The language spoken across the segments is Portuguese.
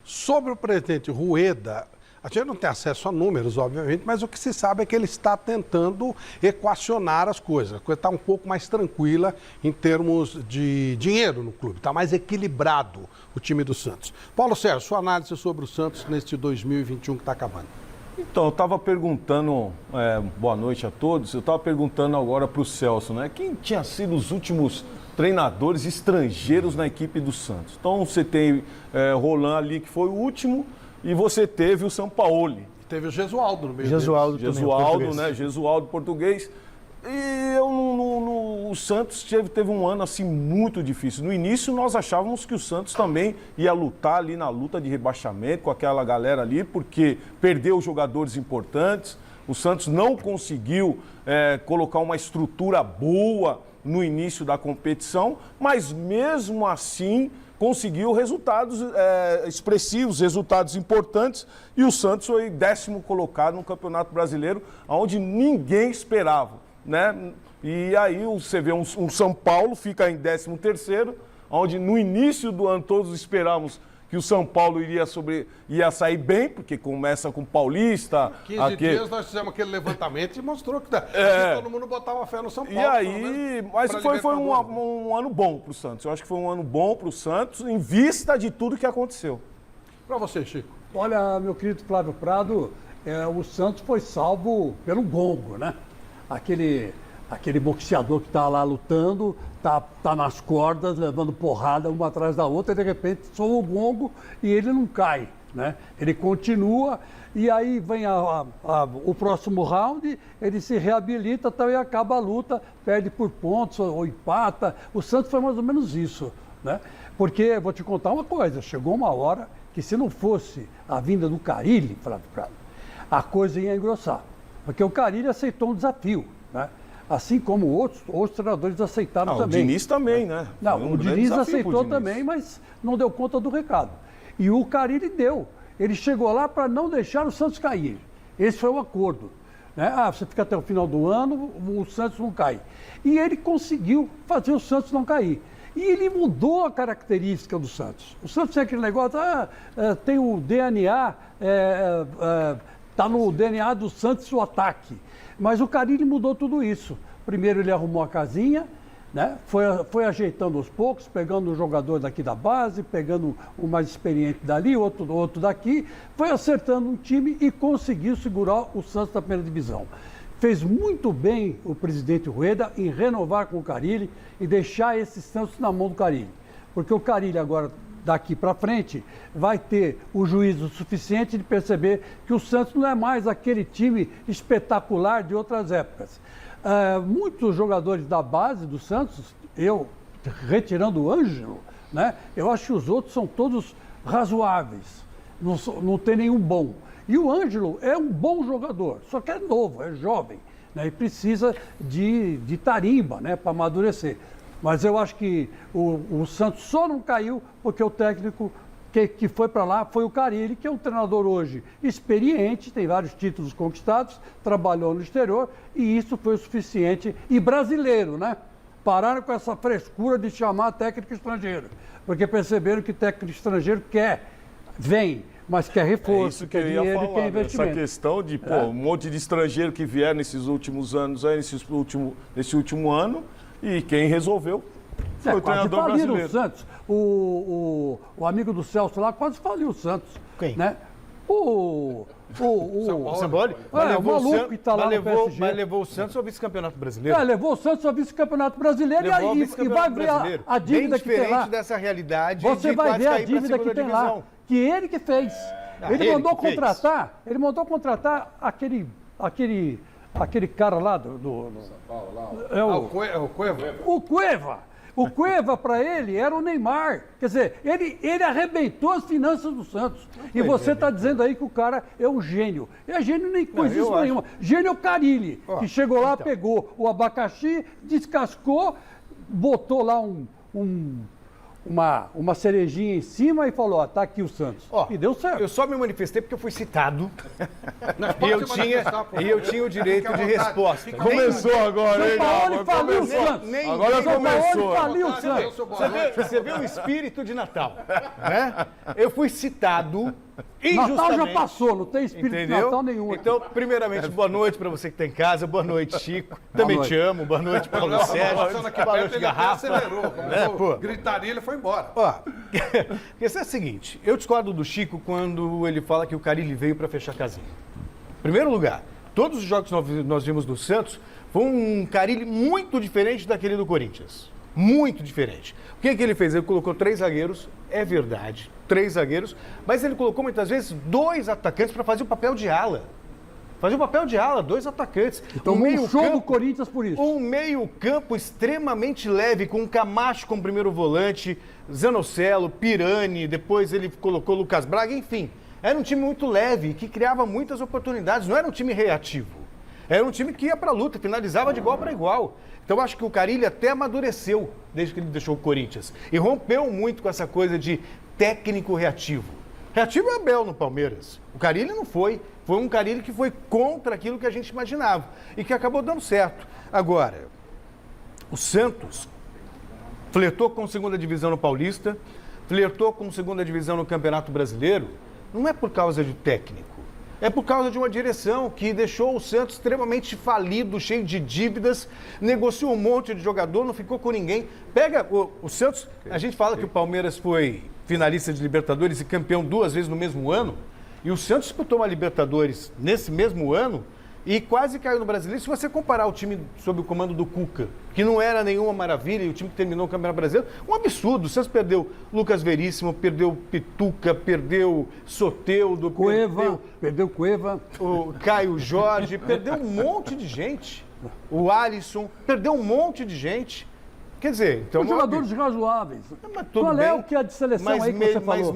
Sobre o presidente Rueda, a gente não tem acesso a números, obviamente, mas o que se sabe é que ele está tentando equacionar as coisas. A coisa está um pouco mais tranquila em termos de dinheiro no clube, está mais equilibrado o time do Santos. Paulo Sérgio, sua análise sobre o Santos neste 2021 que está acabando. Então, eu estava perguntando, boa noite a todos, eu estava perguntando agora para o Celso, né? Quem tinha sido os últimos treinadores estrangeiros na equipe do Santos? Então, você tem Roland ali, que foi o último, e você teve o Sampaoli. Teve o Gesualdo no meio Gesualdo, né? Gesualdo, português. E o Santos teve um ano assim muito difícil. No início nós achávamos que o Santos também ia lutar ali na luta de rebaixamento com aquela galera ali, porque perdeu jogadores importantes. O Santos não conseguiu colocar uma estrutura boa no início da competição, mas mesmo assim conseguiu resultados expressivos, resultados importantes, e o Santos foi 10º colocado no Campeonato Brasileiro, onde ninguém esperava, né? E aí você vê um São Paulo fica em 13º, onde no início do ano todos esperávamos que o São Paulo ia sair bem, porque começa com o Paulista. 15 dias nós fizemos aquele levantamento e mostrou que todo mundo botava fé no São Paulo. E aí, mas foi um ano bom para o Santos. Eu acho que foi um ano bom para o Santos, em vista de tudo que aconteceu. Para você, Chico. Olha, meu querido Flávio Prado, o Santos foi salvo pelo gongo, né? Aquele boxeador que está lá lutando, tá nas cordas, levando porrada uma atrás da outra, e de repente soa o gongo e ele não cai, né? Ele continua, e aí vem o próximo round, ele se reabilita e acaba a luta, perde por pontos ou empata. O Santos foi mais ou menos isso, né? Porque, vou te contar uma coisa, chegou uma hora que se não fosse a vinda do Carille, Flávio Prado, a coisa ia engrossar. Porque o Carille aceitou um desafio, né? Assim como outros treinadores aceitaram também. O Diniz também, né? Não, o Diniz aceitou também, mas não deu conta do recado. E o Carille deu. Ele chegou lá para não deixar o Santos cair. Esse foi o acordo, né? Você fica até o final do ano, o Santos não cai. E ele conseguiu fazer o Santos não cair. E ele mudou a característica do Santos. O Santos tem aquele negócio, tem o DNA, está no DNA do Santos o ataque. Mas o Carille mudou tudo isso. Primeiro ele arrumou a casinha, né? Foi ajeitando aos poucos, pegando um jogador daqui da base, pegando o mais experiente dali, outro daqui, foi acertando um time e conseguiu segurar o Santos na primeira divisão. Fez muito bem o presidente Rueda em renovar com o Carille e deixar esse Santos na mão do Carille. Porque o Carille agora, daqui para frente, vai ter o juízo suficiente de perceber que o Santos não é mais aquele time espetacular de outras épocas. Muitos jogadores da base do Santos, retirando o Ângelo, né, eu acho que os outros são todos razoáveis, não tem nenhum bom. E o Ângelo é um bom jogador, só que é novo, é jovem, né, e precisa de tarimba, né, para amadurecer. Mas eu acho que o Santos só não caiu porque o técnico que foi para lá foi o Carille, que é um treinador hoje experiente, tem vários títulos conquistados, trabalhou no exterior, e isso foi o suficiente. E brasileiro, né? Pararam com essa frescura de chamar técnico estrangeiro, porque perceberam que técnico estrangeiro vem, mas quer reforço, quer dinheiro e quer investimento. Essa questão de um monte de estrangeiro que vieram nesses últimos anos, nesse último ano, e quem resolveu foi o treinador brasileiro. O Santos. O amigo do Celso lá quase faliu o Santos. Quem? Né? O Sampaoli? O maluco que está lá no PSG. Mas levou o Santos ao vice-campeonato brasileiro. Levou o Santos ao vice-campeonato brasileiro e vai ver a dívida que tem lá. Bem diferente dessa realidade. Você vai ver a dívida que tem lá, que ele que fez. Ele mandou contratar aquele cara lá do São Paulo, lá. O Cueva. O Cueva. O Cueva, para ele, era o Neymar. Quer dizer, ele arrebentou as finanças do Santos. E você está dizendo aí que o cara é um gênio. É gênio nem coisa nenhuma. Gênio é o Carille, que chegou lá, pegou o abacaxi, descascou, botou lá um uma cerejinha em cima e falou, ó, tá aqui o Santos. Ó, e deu certo. Eu só me manifestei porque eu fui citado e eu tinha o direito de resposta. Começou agora, hein, São Paulo Galvão? faliu o Santos. Agora São começou. Paulo faliu o Santos. Você vê o espírito de Natal, né? Eu fui citado Natal injustamente. já passou, não tem espírito de Entendeu? Natal nenhum aqui. Então, primeiramente, boa noite para você que está em casa, boa noite, Chico. Também noite. te amo, boa noite, Paulo Sérgio, boa noite, Garrafa. Gritaria, ele foi embora. Ó, questão é a seguinte, eu discordo do Chico quando ele fala que o Carille veio para fechar a casinha. Em primeiro lugar, todos os jogos que nós vimos do Santos foi um Carille muito diferente daquele do Corinthians. Muito diferente. O que ele fez? Ele colocou 3 zagueiros, é verdade, 3 zagueiros, mas ele colocou muitas vezes 2 atacantes para fazer o papel de ala. Fazer o papel de ala, 2 atacantes. Então, um show do Corinthians por isso. Um meio-campo extremamente leve, com Camacho como primeiro volante, Zanocelo, Pirani, depois ele colocou Lucas Braga, enfim. Era um time muito leve, que criava muitas oportunidades, não era um time reativo. Era um time que ia para a luta, finalizava de igual para igual. Então, acho que o Carille até amadureceu desde que ele deixou o Corinthians. E rompeu muito com essa coisa de técnico reativo. Reativo é Abel no Palmeiras. O Carille não foi. Foi um Carille que foi contra aquilo que a gente imaginava. E que acabou dando certo. Agora, o Santos flertou com segunda divisão no Paulista, flertou com segunda divisão no Campeonato Brasileiro, não é por causa de técnico. É por causa de uma direção que deixou o Santos extremamente falido, cheio de dívidas, negociou um monte de jogador, não ficou com ninguém. Pega o Santos, a gente fala que o Palmeiras foi finalista de Libertadores e campeão 2 vezes no mesmo ano, e o Santos disputou uma Libertadores nesse mesmo ano e quase caiu no Brasileiro. Se você comparar o time sob o comando do Cuca, que não era nenhuma maravilha, e o time que terminou o Campeonato Brasileiro, um absurdo. O Santos perdeu Lucas Veríssimo, perdeu Pituca, perdeu Soteldo, Perdeu Cueva. o Caio Jorge, perdeu um monte de gente. O Alisson, perdeu um monte de gente. Quer dizer, então... Os jogadores razoáveis. Mas tudo Qual bem, é o que a de seleção mas aí que você falou?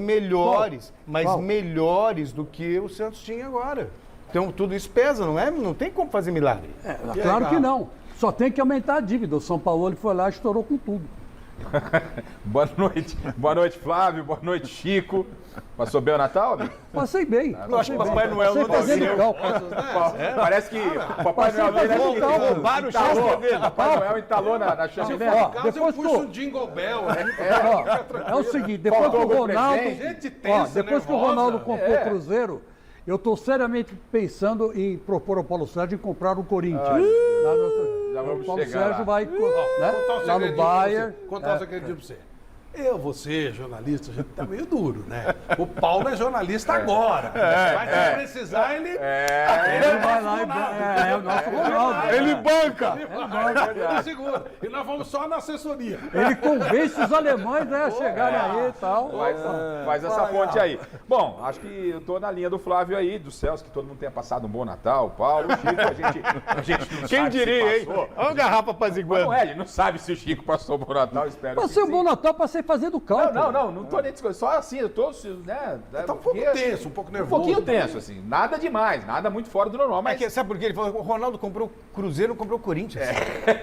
Mas melhores do que o Santos tinha agora. Então tudo isso pesa, não é? Não tem como fazer milagre. Claro que não. Só tem que aumentar a dívida. O São Paulo foi lá e estourou com tudo. Boa noite. Boa noite, Flávio. Boa noite, Chico. Passou bem o Natal, amigo? Passei bem. Eu acho que o Papai Noel não fazendo desceu. cálculo. Parece que o Papai Noel dele Roubaram o chassi dele. Papai Noel entalou na chave. Depois eu puxo um Jingle Bell. É o seguinte, depois que o Ronaldo... Gente tensa, depois que o Ronaldo comprou o Cruzeiro, eu estou seriamente pensando em propor ao Paulo Sérgio em comprar o Corinthians. Já vamos O Paulo chegar Sérgio lá. vai lá no Bayern. Contar um segredinho pra você. Você, jornalista, a gente tá meio duro, né? O Paulo é jornalista agora. Mas se precisar, ele... Ele vai lá e... É o nosso Ronaldo. Ele banca! Ele segura. E nós vamos só na assessoria. Ele convence os alemães a chegarem aí e tal. Faz essa ponte aí. Bom, acho que eu tô na linha do Flávio aí, do Celso, que todo mundo tenha passado um bom Natal. Paulo, o Chico, a gente não Quem sabe diria, se hein? passou. Olha uma garrafa apaziguando. Não é, ele não sabe se o Chico passou um bom Natal, espero que Passei um sim. bom Natal, passei fazendo cálculo. Não tô nem discutindo. Só assim, eu tô, né? Tá um pouco tenso, um pouco Um nervoso. pouquinho tenso, assim. Nada demais, nada muito fora do normal, mas... Sabe por quê? Ele falou que o Ronaldo comprou o Cruzeiro, não comprou o Corinthians.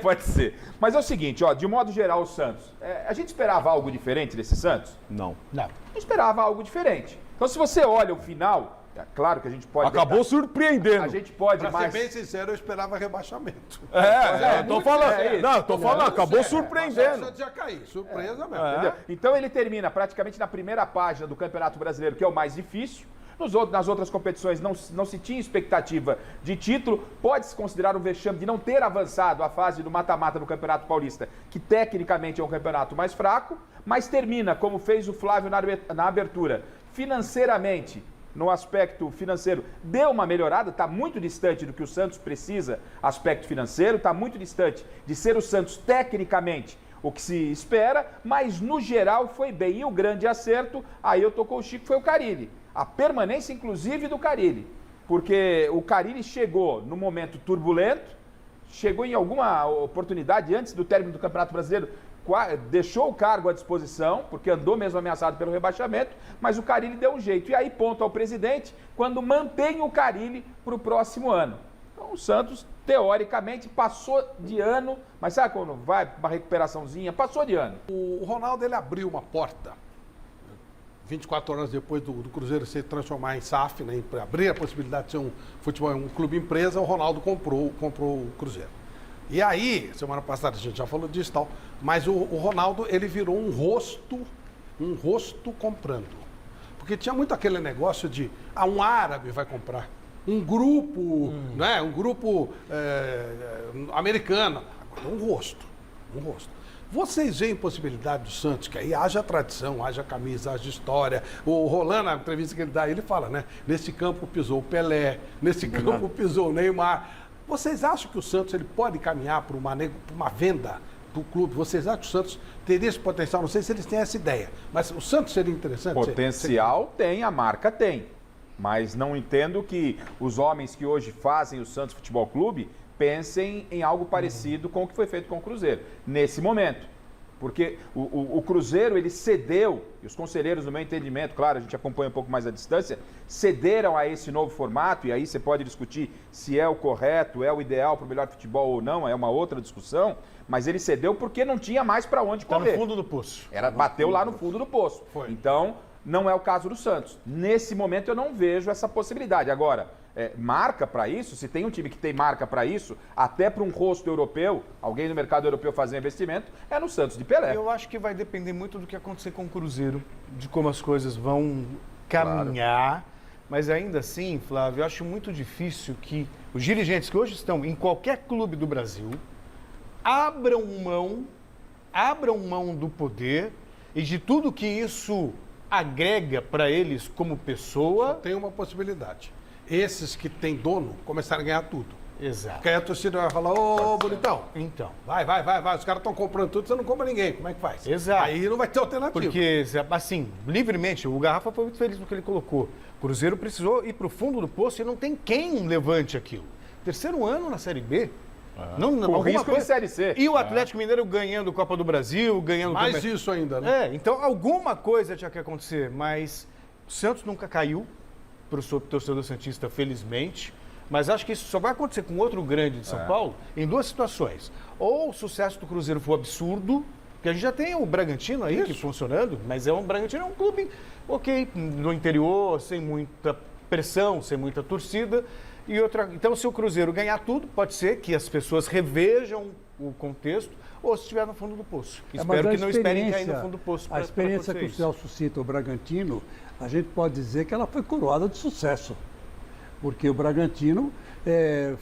Pode ser. Mas é o seguinte, ó, de modo geral, o Santos. A gente esperava algo diferente desse Santos? Não. Não. A gente esperava algo diferente. Então, se você olha o final, é claro que a gente pode... Acabou surpreendendo. A gente pode Pra mais... ser bem sincero, eu esperava rebaixamento. Tô falando. Não, tô falando, acabou surpreendendo. Só já cair, surpresa mesmo. Entendeu? Então ele termina praticamente na primeira página do Campeonato Brasileiro, que é o mais difícil. Nas outras competições não se tinha expectativa de título. Pode-se considerar um vexame de não ter avançado a fase do mata-mata do Campeonato Paulista, que tecnicamente é um campeonato mais fraco, mas termina, como fez o Flávio na abertura, financeiramente. No aspecto financeiro, deu uma melhorada, está muito distante do que o Santos precisa, aspecto financeiro, está muito distante de ser o Santos tecnicamente o que se espera, mas no geral foi bem. E o grande acerto, aí eu tô com o Chico, foi o Carille. A permanência, inclusive, do Carille. Porque o Carille chegou no momento turbulento, chegou em alguma oportunidade antes do término do Campeonato Brasileiro, deixou o cargo à disposição, porque andou mesmo ameaçado pelo rebaixamento, mas o Carille deu um jeito. E aí ponto ao presidente quando mantém o Carille para o próximo ano. Então, o Santos, teoricamente, passou de ano, mas sabe quando vai uma recuperaçãozinha? Passou de ano. O Ronaldo, ele abriu uma porta 24 horas depois do Cruzeiro se transformar em SAF, né, abrir a possibilidade de ser um futebol, um clube empresa, o Ronaldo comprou o Cruzeiro. E aí, semana passada a gente já falou disso e tal, mas o Ronaldo, ele virou um rosto comprando. Porque tinha muito aquele negócio de, um árabe vai comprar, um grupo, né, um grupo americano, agora um rosto. Vocês veem possibilidade do Santos, que aí haja tradição, haja camisa, haja história. O Rolando, na entrevista que ele dá, ele fala, né? Nesse campo pisou o Pelé, nesse campo pisou o Neymar. Vocês acham que o Santos ele pode caminhar para uma venda do clube? Vocês acham que o Santos teria esse potencial? Não sei se eles têm essa ideia, mas o Santos seria interessante? Potencial tem, a marca tem. Mas não entendo que os homens que hoje fazem o Santos Futebol Clube pensem em algo parecido com o que foi feito com o Cruzeiro, nesse momento. Porque o Cruzeiro, ele cedeu, e os conselheiros, no meu entendimento, claro, a gente acompanha um pouco mais a distância, cederam a esse novo formato, e aí você pode discutir se é o correto, é o ideal para o melhor futebol ou não, é uma outra discussão, mas ele cedeu porque não tinha mais para onde correr. Está no fundo do poço. Bateu lá no fundo do poço. Foi. Então, não é o caso do Santos. Nesse momento, eu não vejo essa possibilidade. Agora, marca para isso, se tem um time que tem marca para isso, até para um rosto europeu, alguém no mercado europeu fazer investimento, é no Santos de Pelé. Eu acho que vai depender muito do que acontecer com o Cruzeiro, de como as coisas vão caminhar. Mas ainda assim, Flávio, eu acho muito difícil que os dirigentes que hoje estão em qualquer clube do Brasil abram mão do poder e de tudo que isso agrega para eles como pessoa. Só tem uma possibilidade. Esses que têm dono começaram a ganhar tudo. Exato. Porque aí a torcida vai falar, ô, bonitão, Então. vai, os caras estão comprando tudo, você não compra ninguém, como é que faz? Exato. Aí não vai ter alternativa. Porque, assim, livremente, o Garrafa foi muito feliz no que ele colocou. O Cruzeiro precisou ir para o fundo do poço e não tem quem levante aquilo. Terceiro ano na Série B. Com risco de Série C. E o Atlético Mineiro ganhando Copa do Brasil, ganhando... Mais isso ainda, né? Então alguma coisa tinha que acontecer, mas o Santos nunca caiu para o torcedor santista, felizmente. Mas acho que isso só vai acontecer com outro grande de São Paulo em duas situações. Ou o sucesso do Cruzeiro for absurdo, porque a gente já tem o Bragantino aí que funcionando, mas o Bragantino é um clube, ok, no interior, sem muita pressão, sem muita torcida. Então, se o Cruzeiro ganhar tudo, pode ser que as pessoas revejam o contexto, ou se estiver no fundo do poço. Espero que não esperem cair no fundo do poço. A experiência que o Celso cita, o Bragantino, a gente pode dizer que ela foi coroada de sucesso. Porque o Bragantino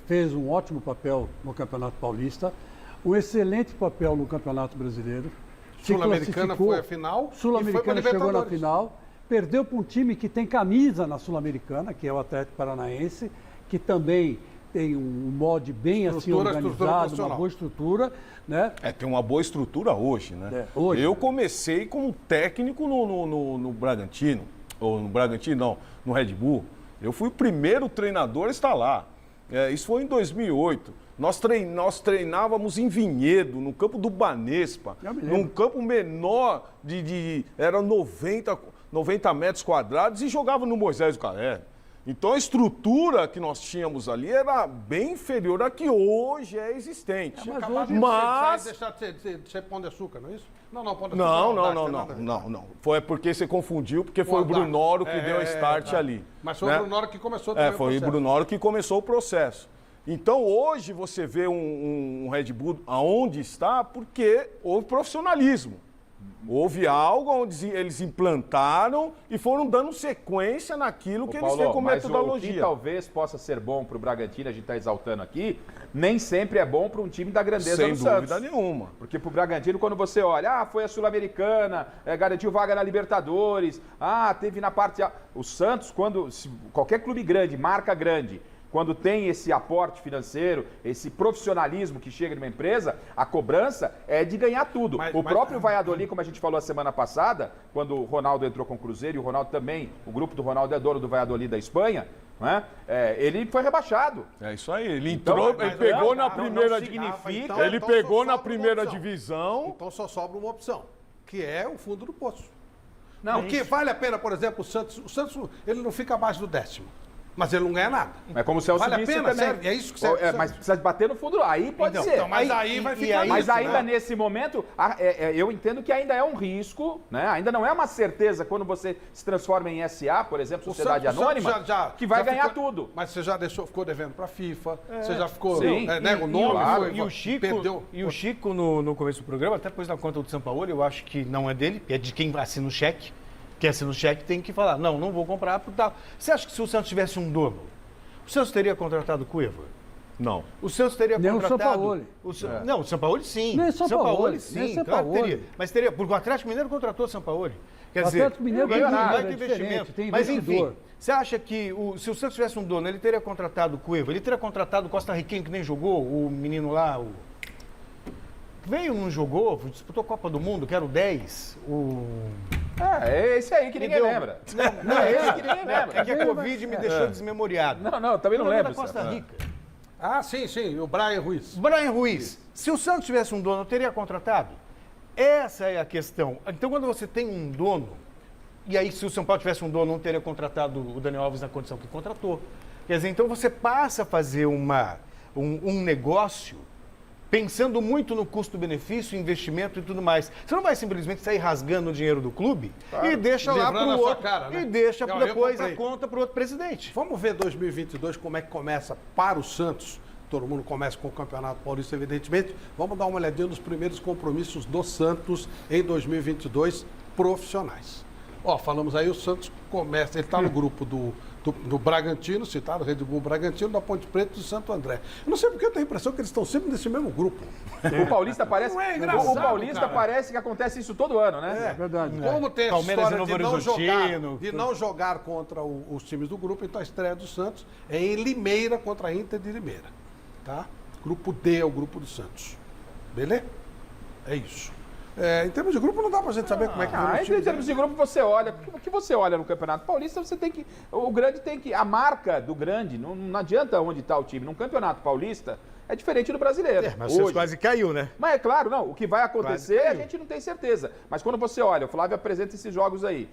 fez um ótimo papel no Campeonato Paulista, um excelente papel no Campeonato Brasileiro. Sul-Americana foi a final. Sul-Americana chegou na final, perdeu para um time que tem camisa na Sul-Americana, que é o Atlético Paranaense, que também tem um molde bem assim organizado, uma boa estrutura, né? Tem uma boa estrutura hoje, né? Hoje. Eu comecei como técnico no Bragantino, ou no Bragantino não, no Red Bull. Eu fui o primeiro treinador a estar lá. Isso foi em 2008. Nós treinávamos em Vinhedo, no campo do Banespa, num campo menor era 90 metros quadrados e jogava no Moisés do Caré. Então a estrutura que nós tínhamos ali era bem inferior à que hoje é existente. Mas deixar de ser Pão de Açúcar, não é isso? Não, Pão de Açúcar. Não. Foi porque você confundiu, porque foi o Brunoro que deu a start ali. Mas foi o Brunoro que começou também o processo. Foi o Brunoro que começou o processo. Então hoje você vê um Red Bull aonde está porque houve profissionalismo. Houve algo onde eles implantaram e foram dando sequência naquilo que eles têm como metodologia. O que talvez possa ser bom para o Bragantino, a gente está exaltando aqui, nem sempre é bom para um time da grandeza do Santos. Sem dúvida nenhuma. Porque para o Bragantino, quando você olha, foi a Sul-Americana, garantiu vaga na Libertadores, teve na parte... O Santos, qualquer clube grande, marca grande, quando tem esse aporte financeiro, esse profissionalismo que chega de uma empresa, a cobrança é de ganhar tudo. O próprio Valladolid, como a gente falou a semana passada, quando o Ronaldo entrou com o Cruzeiro, e o Ronaldo também, o grupo do Ronaldo é dono do Valladolid da Espanha, né? Ele foi rebaixado. É isso aí, ele entrou, ele pegou na primeira... Ele pegou na primeira divisão... Então só sobra uma opção, que é o fundo do poço. Porque vale a pena, por exemplo, o Santos ele não fica abaixo do 10º. Mas ele não ganha nada. É como o Celso Vale a disse pena, também. sério? É isso que você... Mas precisa bater no fundo. Aí pode ser. Então, mas aí vai ficar Mas isso, ainda né? nesse momento, eu entendo que ainda é um risco, né? Ainda não é uma certeza quando você se transforma em SA, por exemplo, Sociedade O Santos Anônima, que vai ganhar ficou, tudo. Mas você já ficou devendo para a FIFA, você já ficou... Sim. né, o nome claro. foi... E o Chico, perdeu. no começo do programa, até pôs na conta do Sampaoli, eu acho que não é dele, é de quem assina o cheque. Quem assina o cheque tem que falar, não vou comprar por tal. Você acha que se o Santos tivesse um dono, o Santos teria contratado o Cueva? Não. O Santos teria Nem contratado... o Sampaoli. Não, o Sampaoli sim. Nem o Sampaoli, sim, nem o claro que Sampaoli. teria. Mas teria, porque o Atlético Mineiro contratou o Sampaoli. Quer O dizer, Atlético Mineiro vai tem ter dinheiro, é investimento. diferente, tem Mas enfim, investidor. você acha que se o Santos tivesse um dono, ele teria contratado o Cueva? Ele teria contratado o Costa Riquenho, que nem jogou, o menino lá, veio, não jogou, disputou a Copa do Mundo, que era o 10, É esse aí que ninguém lembra. Não, é esse que ninguém lembra. É que a Covid me deixou desmemoriado. Não, também não lembro. Da Costa Rica. Ah, sim, o Brian Ruiz. Brian Ruiz, se o Santos tivesse um dono, teria contratado? Essa é a questão. Então, quando você tem um dono, e aí se o São Paulo tivesse um dono, não teria contratado o Daniel Alves na condição que contratou. Quer dizer, então você passa a fazer um negócio pensando muito no custo-benefício, investimento e tudo mais. Você não vai simplesmente sair rasgando o dinheiro do clube e deixa lá para o outro, cara, né? e deixa Não, depois eu a comprei. conta para o outro presidente. Vamos ver 2022 como é que começa para o Santos. Todo mundo começa com o Campeonato Paulista, evidentemente. Vamos dar uma olhadinha nos primeiros compromissos do Santos em 2022 profissionais. Ó, falamos aí, o Santos começa, ele está no grupo do Bragantino, citado, Red Bull Bragantino, da Ponte Preta e do Santo André. Eu não sei porque eu tenho a impressão que eles estão sempre nesse mesmo grupo. O Paulista parece. Não é engraçado, o Paulista cara. parece que acontece isso todo ano, né? É verdade. Como tem essa Palmeiras história e Novo Horizontino. de não jogar contra os times do grupo, então a estreia do Santos é em Limeira contra a Inter de Limeira. Tá? Grupo D é o grupo do Santos. Beleza? É isso. Em termos de grupo, não dá pra gente saber como é que vai Em termos de grupo, você olha. O que você olha no Campeonato Paulista, você tem que. O grande tem que. A marca do grande, não adianta onde está o time. Num Campeonato Paulista é diferente do brasileiro. Mas o Santos quase caiu, né? Mas é claro, não. O que vai acontecer, Quase a caiu. gente não tem certeza. Mas quando você olha, o Flávio apresenta esses jogos aí.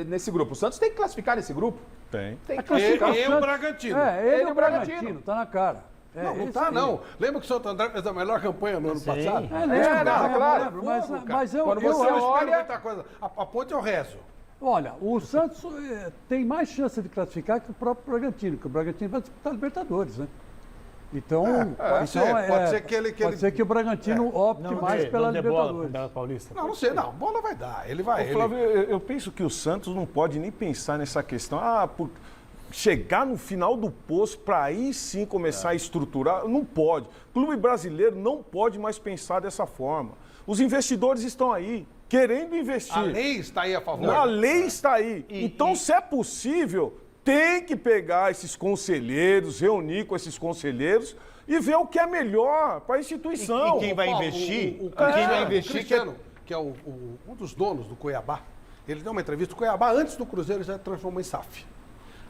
Nesse grupo. O Santos tem que classificar nesse grupo. Tem. Tem que classificar. E o Bragantino. Ele e é o o Bragantino. Bragantino, tá na cara. Não tá, não. Lembra que o Santo André fez a melhor campanha no ano passado? Lembro, mas eu Quando você acho- olha- muita coisa. A ponte eu rezo. Olha, o Santos tem mais chance de classificar que o próprio Bragantino, porque o Bragantino vai disputar a Libertadores, né? Então, pode ser que ele- pode ser que o Bragantino opte mais pela Libertadores. Paulista. Não sei, não. Bola vai dar. Ele vai. Ô, Flávio, eu penso que o Santos não pode nem pensar nessa questão. Por chegar no final do poço para aí sim começar a estruturar, não pode. O clube brasileiro não pode mais pensar dessa forma. Os investidores estão aí, querendo investir. A lei está aí a favor. A lei está aí. Então, se é possível, tem que pegar esses conselheiros, reunir com esses conselheiros e ver o que é melhor para a instituição. E quem vai Paulo, investir? o Quem vai investir? Cristiano, que é um dos donos do Cuiabá, ele deu uma entrevista. O Cuiabá, antes do Cruzeiro, já transformou em SAF.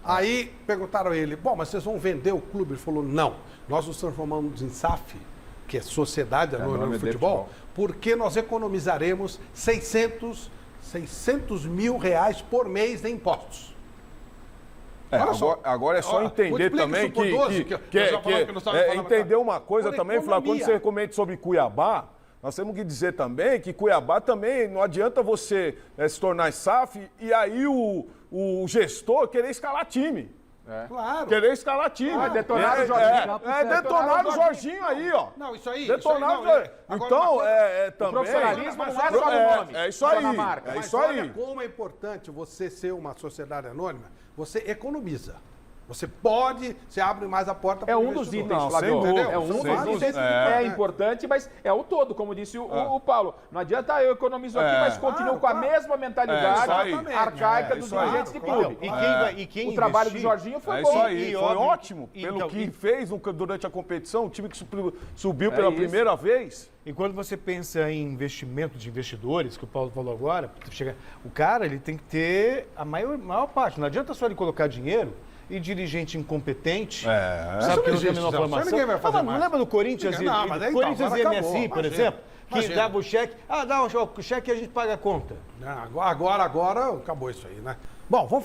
Aí perguntaram a ele, bom, mas vocês vão vender o clube? Ele falou, não, nós nos transformamos em SAF, que é Sociedade Anônima nome do de Futebol, futebol. porque nós economizaremos 600 mil reais por mês em impostos. Olha só. Agora é só Olha, entender multiplica também isso por 12, que nós já falamos que nós estávamos falando entender agora. uma coisa Por também, Flávio, quando economia. você comenta sobre Cuiabá, nós temos que dizer também que Cuiabá também não adianta você se tornar SAF e aí o gestor querer escalar time. Claro. Querer escalar time. detonar o Jorginho. Detonar o Jorginho aí, ó. Não, isso aí. Detonar o isso aí, Jorginho. Agora, Então, uma coisa- também... profissionalismo não é só no nome. É isso só aí. na marca. É Mas isso olha aí. como é importante você ser uma sociedade anônima, você economiza. Você pode, você abre mais a porta para É o um dos investidor. itens, Não, Flávio. sem dúvida, É um sem dos dúvida. itens que é importante, mas é o todo, como disse o Paulo. Não adianta eu economizo aqui, mas continuo com a mesma mentalidade exatamente. arcaica dos isso aí. dirigentes de Claro, clube. E quem O trabalho do investir- Jorginho foi É bom. isso aí, E foi óbvio- ótimo. e Pelo então- que e- fez durante a competição, o time que subiu pela isso. primeira vez. E quando você pensa em investimento de investidores, que o Paulo falou agora, o cara ele tem que ter a maior parte. Não adianta só ele colocar dinheiro e dirigente incompetente, Isso sabe não que não tem a existe, menor não. Isso formação. ninguém vai fazer Mas mais. lembra do Corinthians Não, mas aí, Corinthians agora e acabou, MSI, por imagina, exemplo, que imagina. dava o cheque, dá o cheque e a gente paga a conta. Agora acabou isso aí, né? Bom, vamos falar.